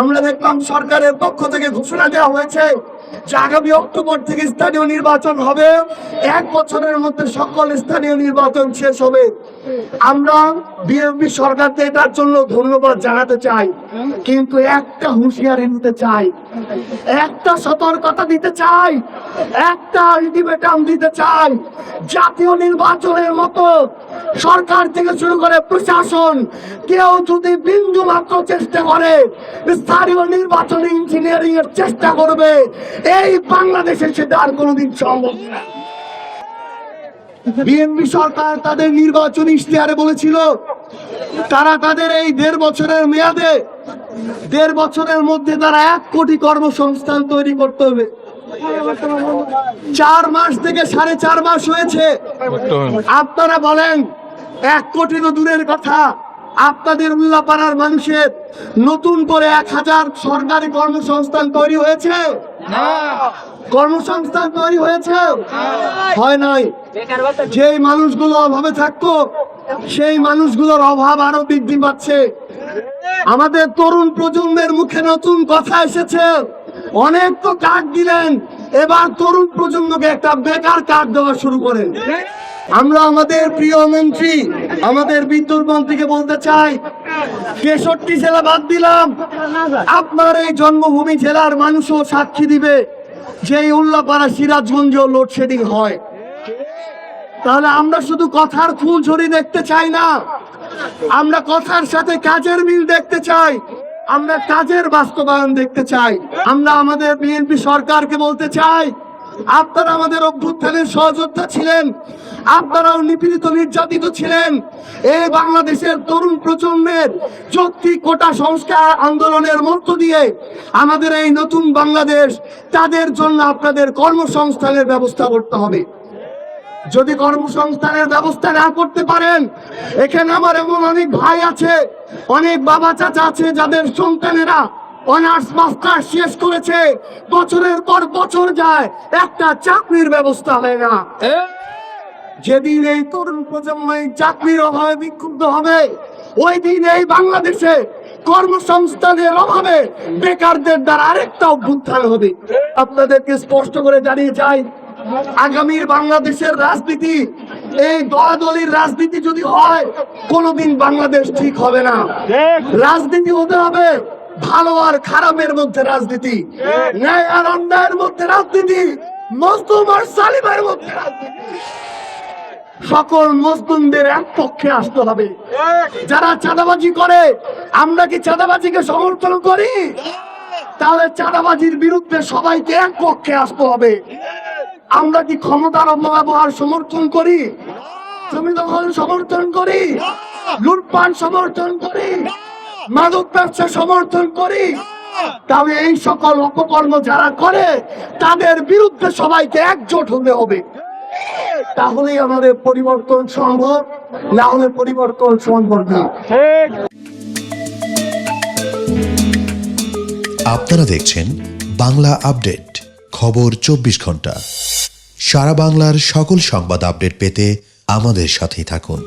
আমরা দেখলাম সরকারের পক্ষ থেকে ঘোষণা দেওয়া হয়েছে যে আগামী অক্টোবর থেকে স্থানীয় নির্বাচন হবে, 1 বছরের মধ্যে সকল স্থানীয় নির্বাচন শেষ হবে। আমরা বিএনপি সরকারকে এটার জন্য ধন্যবাদ জানাতে চাই, কিন্তু একটা হুঁশিয়ারি দিতে চাই, একটা সতর্কতা দিতে চাই, একটা আলটিমেটাম দিতে চাই। জাতীয় নির্বাচনের মতো সরকার থেকে শুরু করে প্রশাসন কেউ যদি বিন্দু মাত্র চেষ্টা করে স্থানীয় নির্বাচন ইঞ্জিনিয়ারিং এর চেষ্টা করবে, এই বাংলাদেশে সেটা আর কোনোদিন সম্ভব না। বিএনপি সরকার তাদের নির্বাচনী ইশতেহারে বলেছিল তারা তাদের এই 1.5 বছরের মেয়াদে 1.5 বছরের মধ্যে তারা 1 কোটি কর্মসংস্থান তৈরি করতে হবে। 4 মাস থেকে 4.5 মাস হয়েছে। আপনারা বলেন 1 কোটি তো দূরের কথা, আপনাদের উল্লাপাড়ার মানুষের নতুন করে 1000 সরকারি কর্মসংস্থান তৈরি হয়েছে? কর্মসংস্থান তৈরি হয়েছে? হয় নাই। যেই মানুষগুলো অভাবে থাকতো সেই মানুষগুলোর অভাব আরো বৃদ্ধি পাচ্ছে। আমাদের তরুণ প্রজন্মের মুখে নতুন কথা এসেছে, অনেক তো কার্ড দিলেন, এবার তরুণ প্রজন্মকে একটা বেকার কার্ড দেওয়া শুরু করেন। আমরা আমাদের প্রিয় মন্ত্রী, আমাদের বিদ্যুৎ মন্ত্রীকে বলতে চাই, 63 জেলা বাদ দিলাম, আপনার এই জন্মভূমি জেলার মানুষও সাক্ষী দিবে যে এই উল্লাপাড়া সিরাজগঞ্জ লোডশেডিং হয়। তাহলে আমরা শুধু কথার ফুলঝুরি দেখতে চাই না, আমরা কথার সাথে কাজের মিল দেখতে চাই, আমরা কাজের বাস্তবায়ন দেখতে চাই। আমরা আমাদের বিএনপি সরকারকে বলতে চাই, আপনারা আমাদের অভ্যুত্থানের সহযোদ্ধা ছিলেন, আপনারাও নিপীড়িত নির্যাতিত ছিলেন। এই বাংলাদেশের তরুণ প্রজন্মের যৌক্তিক কোটা সংস্কার আন্দোলনের মধ্য দিয়ে আমাদের এই নতুন বাংলাদেশ, তাদের জন্য আপনাদের কর্মসংস্থানের ব্যবস্থা করতে হবে। যদি কর্মসংস্থানের ব্যবস্থা না করতে পারেন, এখানে আমার এমন অনেক ভাই আছে, অনেক বাবা চাচা আছে যাদের সন্তানেরা অনার্স মাস্টার্স শেষ করেছে, বছরের পর বছর যায়, একটা চাকরির ব্যবস্থা হয় না। যেদিন এই তরুণ প্রজন্ম চাকরির অভাবে বিক্ষুব্ধ হবে, ওই দিন এই বাংলাদেশে কর্মসংস্থানের অভাবে বেকারদের দ্বারা আরেকটা অভ্যুত্থান হবে। আপনাদেরকে স্পষ্ট করে জানিয়ে যাই, আগামীর বাংলাদেশের রাজনীতি এই দলাদলির রাজনীতি যদি হয়, কোনোদিন বাংলাদেশ ঠিক হবে না। রাজনীতি হতে হবে ভালো আর খারাপের মধ্যে রাজনীতি, ন্যায় আর অন্যায়ের মধ্যে রাজনীতি, মজলুম আর জালিমের মধ্যে রাজনীতি। সকল মুসলিমদের এক পক্ষে আসতে হবে। যারা চাঁদাবাজি করে, আমরা কি চাঁদাবাজিকে সমর্থন করি? তাহলে চাঁদাবাজির বিরুদ্ধে সবাইকে এক পক্ষে আসতে হবে। আমরা কি ক্ষমতার অপব্যবহার সমর্থন করি? জমি দখল সমর্থন করি? লুটপাট সমর্থন করি? মাদক ব্যবসা সমর্থন করি? তাহলে এই সকল অপকর্ম যারা করে তাদের বিরুদ্ধে সবাইকে একজোট হতে হবে। তাহলেই আমাদের পরিবর্তন সম্ভব, না হলে পরিবর্তন সম্ভব না। আপনারা দেখছেন বাংলা আপডেট, খবর 24 ঘন্টা। সারা বাংলার সকল সংবাদ আপডেট পেতে আমাদের সাথেই থাকুন।